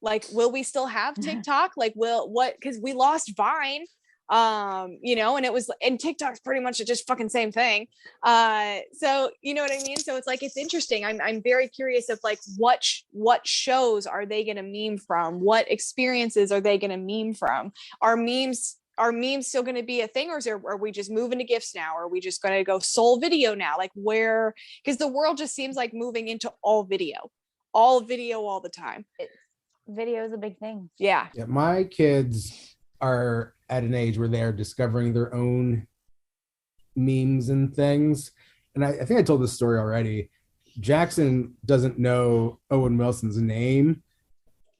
Like, will we still have TikTok? Like, because we lost Vine, you know, and TikTok's pretty much just fucking same thing. So you know what I mean? So it's like, it's interesting. I'm very curious of like, what shows are they going to meme from? What experiences are they going to meme from? Are memes still going to be a thing, or are we just moving to GIFs now? Or are we just going to go sole video now? Like, where, because the world just seems like moving into all video all the time. Video is a big thing. Yeah. My kids are at an age where they're discovering their own memes and things. And I think I told this story already. Jackson doesn't know Owen Wilson's name.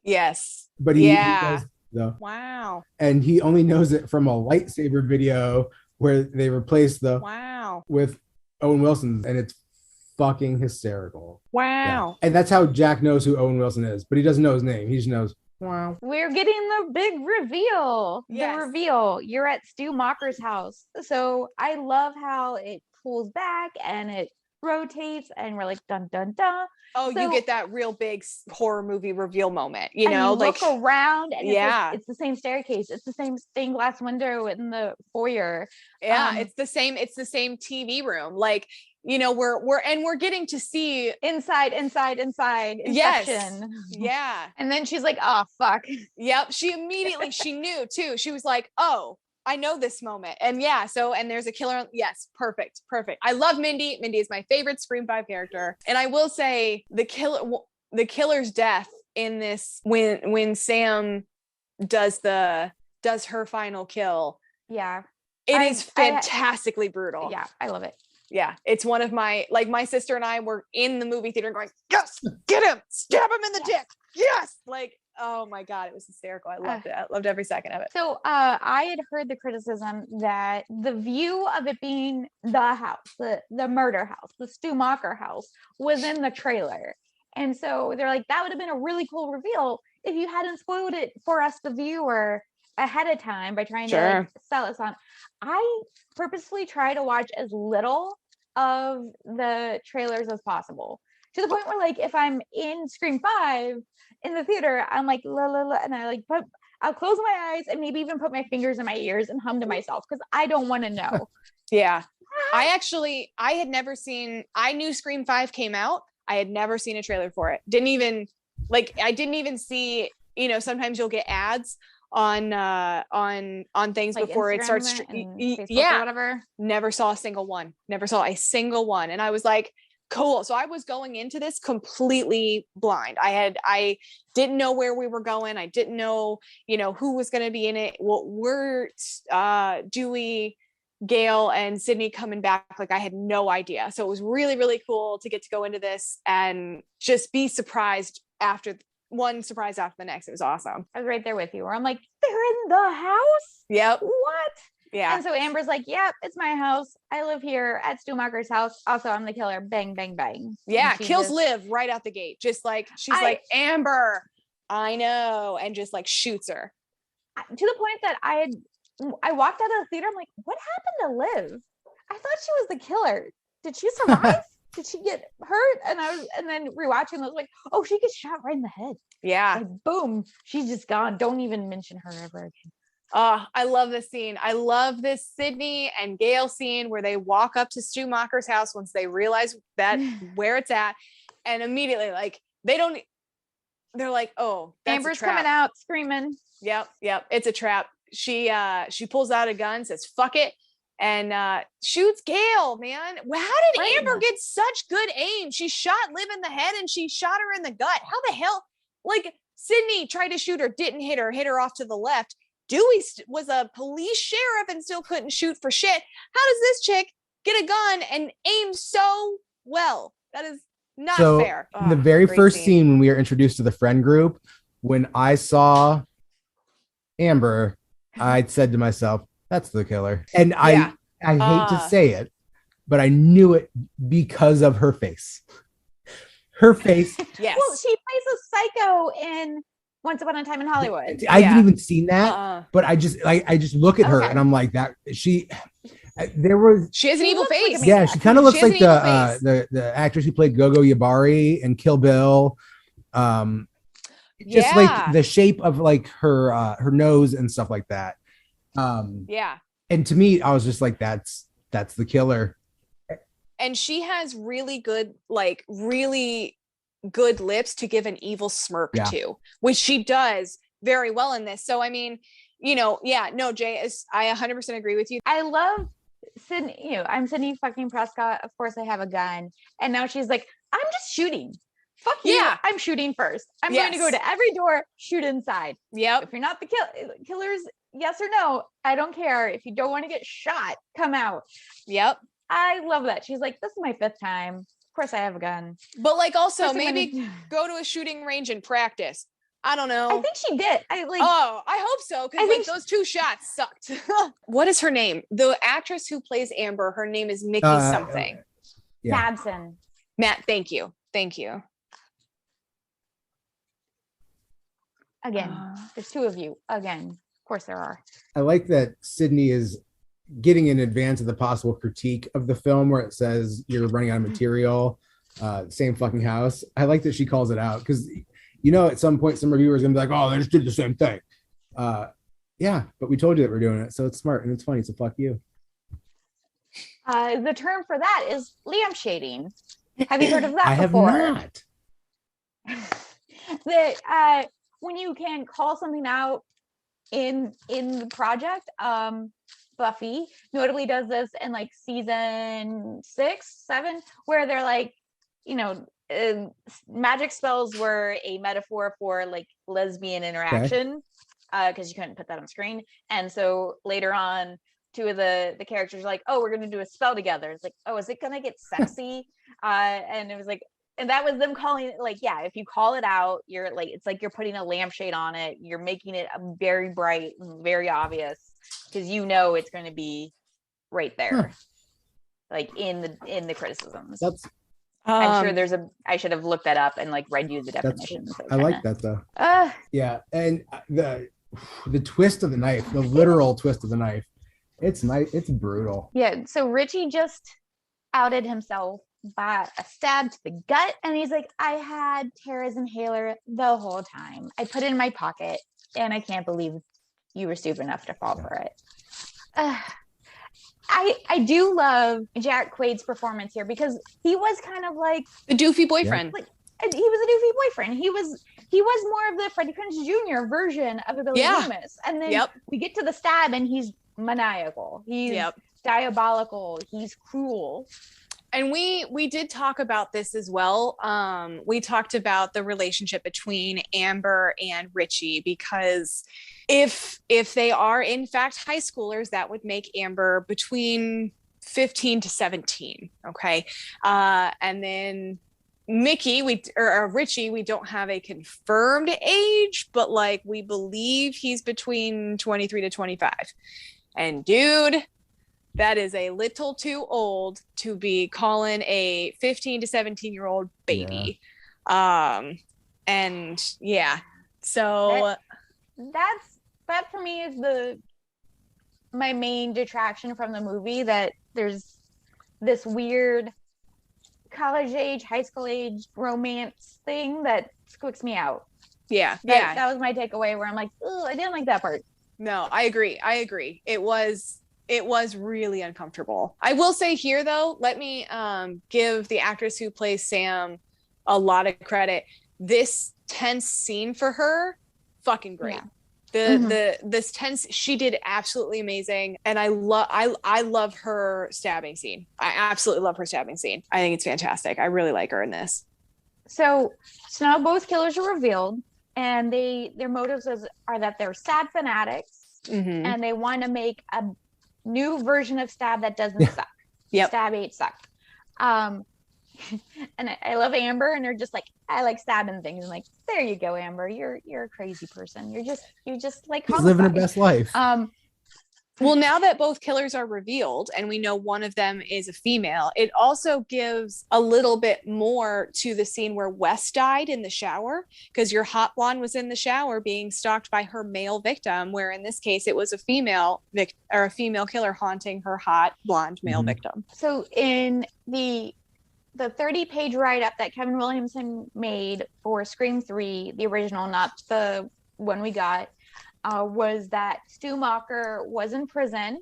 Yes. But he does, though. Wow. And he only knows it from a lightsaber video where they replaced with Owen Wilson, and it's fucking hysterical. Wow. Yeah. And that's how Jack knows who Owen Wilson is, but he doesn't know his name. He just knows, wow. We're getting the big reveal. Yes. The reveal. You're at Stu Macher's house. So I love how it pulls back and it rotates and we're like, dun, dun, dun. Oh, so, you get that real big horror movie reveal moment, you know, you like look around and it's the same staircase. It's the same stained glass window in the foyer. Yeah. It's the same TV room. Like, you know, we're getting to see inside Inception. Yes. Yeah. And then she's like, oh fuck. Yep. She knew too. She was like, oh, I know this moment. And yeah, and there's a killer. Yes, perfect. I love Mindy. Mindy is my favorite Scream 5 character. And I will say the killer's death in this, when Sam does her final kill. Yeah. It is fantastically brutal. Yeah, I love it. Yeah, it's one of my sister and I were in the movie theater going, yes, get him, stab him in the dick. Yes. Like, oh my God, it was hysterical. I loved it. I loved every second of it. So I had heard the criticism that the view of it being the house, the murder house, the Stu Macher house was in the trailer. And so they're like, that would have been a really cool reveal if you hadn't spoiled it for us, the viewer, ahead of time by trying to sell us on. I purposely try to watch as little of the trailers as possible, to the point where, like, if I'm in Scream 5 in the theater, I'm like, la, la, la, and I'll close my eyes and maybe even put my fingers in my ears and hum to myself because I don't want to know. Yeah. I knew Scream 5 came out. I had never seen a trailer for it. I didn't even see, you know, sometimes you'll get ads on things like before Instagram it starts or whatever. Never saw a single one, and I was like, cool. So I was going into this completely blind. I didn't know where we were going. I didn't know, you know, who was going to be in it. Well, we're Dewey, Gail, and Sydney coming back. Like, I had no idea. So it was really, really cool to get to go into this and just be surprised after one surprise after the next. It was awesome. I was right there with you where I'm like, they're in the house? Yep. What? Yeah. And so Amber's like, yep, it's my house. I live here at Stu Macher's house. Also, I'm the killer. Bang, bang, bang. Yeah. Kills Liv right out the gate. Just like, she's like, Amber, I know. And just like shoots her. To the point that I walked out of the theater. I'm like, what happened to Liv? I thought she was the killer. Did she survive? Did she get hurt? And then rewatching, I was like, oh, she gets shot right in the head. Yeah. Like, boom, she's just gone. Don't even mention her ever again. I love this scene. I love this Sydney and Gail scene where they walk up to Stu Macher's house once they realize that where it's at, and immediately, like, they're like, oh, that's Amber's a trap. coming out screaming. Yep, it's a trap. She pulls out a gun, says fuck it, and shoots Gail. Man, how did Amber get such good aim? She shot Liv in the head and she shot her in the gut. How the hell? Like, Sydney tried to shoot her, didn't hit her off to the left. Dewey was a police sheriff and still couldn't shoot for shit. How does this chick get a gun and aim so well? That is not fair. The very first scene when we were introduced to the friend group, when I saw Amber, I said to myself, that's the killer. And I hate to say it, but I knew it because of her face. Her face. Yes. Well, she plays a psycho in Once Upon a Time in Hollywood. I haven't even seen that, but I just look at her and I'm like, that she has an evil face. Yeah, she kind of looks like the actress who played Gogo Yabari in Kill Bill. just like the shape of like her nose and stuff like that. And to me, I was just like, that's the killer. And she has really good lips to give an evil smirk to, which she does very well in this. So I mean, Jay, I 100% agree with you. I love Sydney. I'm Sydney fucking Prescott. Of course I have a gun. And now she's like, I'm just shooting. Fuck you. I'm shooting first. I'm going to go to every door, shoot inside. Yep. If you're not the killers, yes or no, I don't care. If you don't want to get shot, come out. Yep. I love that. She's like, this is my 5th time. Of course I have a gun. But like also maybe go to a shooting range and practice. I don't know. I think she did. I hope so. Because like those 2 shots sucked. What is her name? The actress who plays Amber, her name is Mickey something. Madsen. Matt, thank you. Again, there's 2 of you. Again, of course there are. I like that Sydney is getting in advance of the possible critique of the film where it says you're running out of material, same fucking house. I like that she calls it out because, at some point some reviewers are going to be like, oh, they just did the same thing. Yeah, but we told you that we're doing it. So it's smart and it's funny. So fuck you. The term for that is lamp shading. Have you heard of that before? I have not. That when you can call something out in the project, Buffy notably does this in like season 6, 7, where they're like, magic spells were a metaphor for like lesbian interaction, because you couldn't put that on screen. And so later on, 2 of the characters are like, oh, we're gonna do a spell together. It's like, oh, is it gonna get sexy? And it was like, and that was them calling it like, if you call it out, you're like, it's like you're putting a lampshade on it. You're making it very bright and very obvious because it's going to be right there, like in the criticisms. I'm sure I should have looked that up and like read you the definitions. I like that though. Yeah, and the twist of the knife, the literal twist of the knife, it's nice. It's brutal. Yeah. So Richie just outed himself by a stab to the gut, and he's like, I had Tara's inhaler the whole time. I put it in my pocket, and I can't believe you were stupid enough to fall for it. I do love Jack Quaid's performance here because he was kind of like the doofy boyfriend. Like, he was a doofy boyfriend. He was more of the Freddie Prinze Jr. version of a Billy Loomis. And then we get to the stab, and he's maniacal. He's diabolical. He's cruel. And we did talk about this as well. We talked about the relationship between Amber and Richie, because if they are in fact high schoolers, that would make Amber between 15 to 17. Okay. And then Richie, we don't have a confirmed age, but like we believe he's between 23 to 25. And dude, that is a little too old to be calling a 15 to 17-year-old baby. And so that for me is my main detraction from the movie, that there's this weird college age, high school age romance thing that squicks me out. That was my takeaway, where I'm like, oh, I didn't like that part. No, I agree. It was really uncomfortable. I will say here, though, let me give the actress who plays Sam a lot of credit. This tense scene for her, fucking great. This tense, she did absolutely amazing, and I love her stabbing scene. I absolutely love her stabbing scene. I think it's fantastic. I really like her in this. So now both killers are revealed, and their motives are that they're stab fanatics, and they want to make a new version of stab that doesn't suck. Stab 8 suck. And I love Amber, and they're just like, I like stabbing things. And like, there you go, Amber. You're a crazy person. You just like homicide. Living her best life. Well, now that both killers are revealed and we know one of them is a female, it also gives a little bit more to the scene where Wes died in the shower, because your hot blonde was in the shower being stalked by her male victim, where in this case it was a female killer haunting her hot blonde male victim. So in the the 30-page write-up that Kevin Williamson made for Scream 3, the original, not the one we got, was that Stu Macher was in prison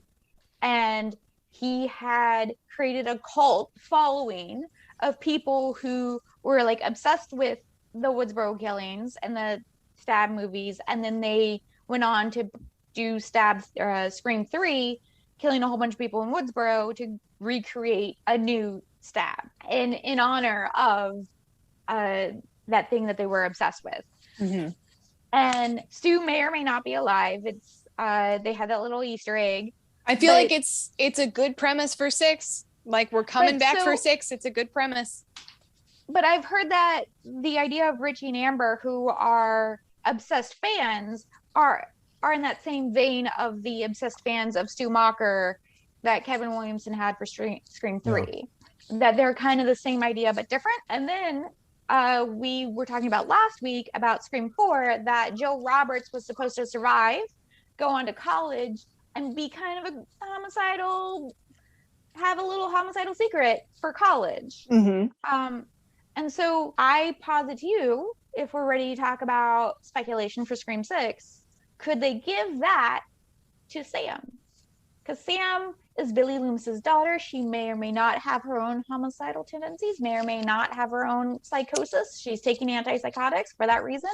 and he had created a cult following of people who were like obsessed with the Woodsboro killings and the Stab movies, and then they went on to do Scream 3, killing a whole bunch of people in Woodsboro to recreate a new Stab in honor of that thing that they were obsessed with. Mm-hmm. And Stu may or may not be alive. It's they had that little Easter egg. I feel like it's a good premise for 6. Like, we're coming back for 6. It's a good premise. But I've heard that the idea of Richie and Amber, who are obsessed fans, are in that same vein of the obsessed fans of Stu Macher that Kevin Williamson had for Scream 3. Yeah. That they're kind of the same idea but different. And then we were talking about last week about Scream 4, that Joe Roberts was supposed to survive, go on to college, and be kind of have a little homicidal secret for college. Mm-hmm. And so I posit to you, if we're ready to talk about speculation for Scream 6, could they give that to Sam? Because Sam is Billy Loomis's daughter. She may or may not have her own homicidal tendencies, may or may not have her own psychosis. She's taking antipsychotics for that reason.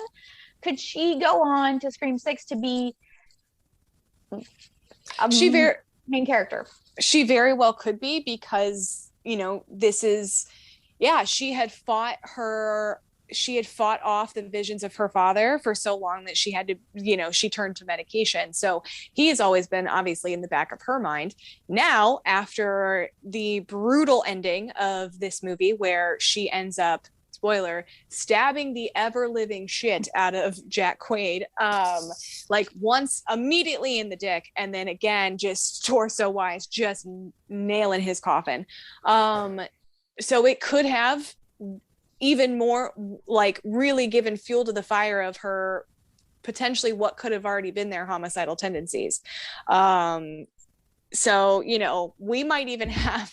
Could she go on to Scream 6 to be main character? She very well could be, because, you know, this is, she had fought off the visions of her father for so long that she had to, you know, she turned to medication. So he has always been obviously in the back of her mind. Now, after the brutal ending of this movie, where she ends up, spoiler, stabbing the ever-living shit out of Jack Quaid, like once immediately in the dick, and then again just torso-wise just nailing his coffin. So it could have even more, like, really given fuel to the fire of her potentially what could have already been their homicidal tendencies. So, you know, we might even have,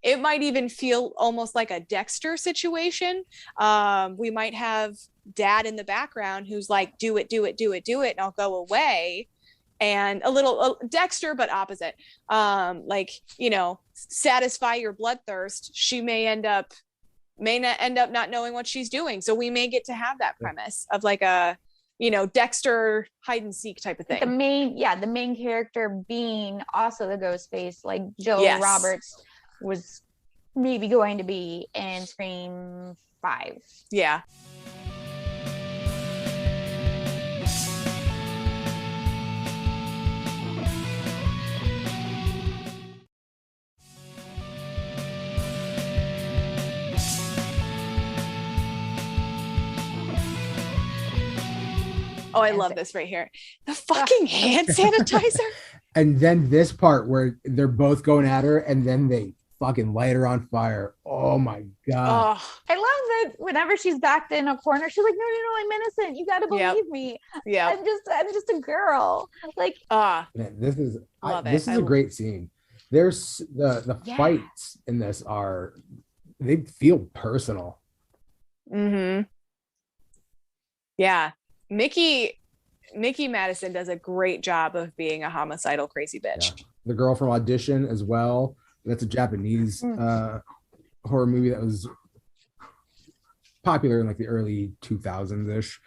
it might even feel almost like a Dexter situation. We might have dad in the background who's like, do it, and I'll go away. And a little Dexter, but opposite. Like, you know, satisfy your bloodthirst. She may not end up not knowing what she's doing. So we may get to have that premise of like a, you know, Dexter hide and seek type of thing. The main character being also the ghost face, like Joe Roberts was maybe going to be in Scream 5. Yeah. Oh, I love this right here. The fucking hand sanitizer. And then this part where they're both going at her and then they fucking light her on fire. Oh my God. Oh. I love that whenever she's backed in a corner, she's like, no, I'm innocent. You got to believe me. Yeah. I'm just a girl. Like, man, this is a great scene. There's the fights in this they feel personal. Mm-hmm. Yeah. Mickey Madison does a great job of being a homicidal crazy bitch. Yeah. The girl from Audition as well. That's a Japanese horror movie that was popular in like the early 2000s-ish.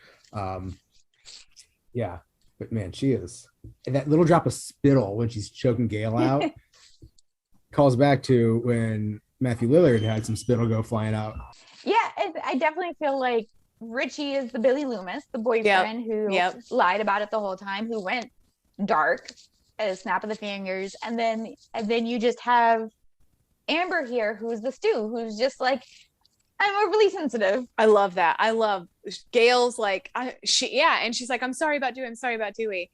Yeah, but man, she is. And that little drop of spittle when she's choking Gail out calls back to when Matthew Lillard had some spittle go flying out. Yeah, I definitely feel like Richie is the Billy Loomis, the boyfriend who lied about it the whole time, who went dark at a snap of the fingers, and then you just have Amber here, who's the Stu, who's just like, I'm overly sensitive. I love that. I love Gail's like, and she's like, I'm sorry about Dewey.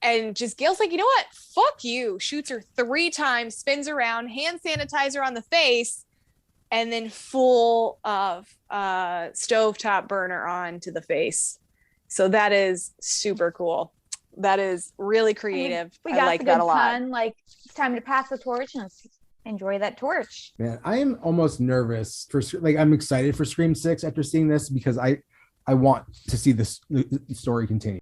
And just Gail's like, you know what? Fuck you. Shoots her 3 times, spins around, hand sanitizer on the face, and then full of stovetop burner on to the face. So that is super cool. That is really creative. I like that a lot. Like, it's time to pass the torch, and enjoy that torch. Man, I am almost nervous for, like, I'm excited for Scream 6 after seeing this because I want to see this story continue.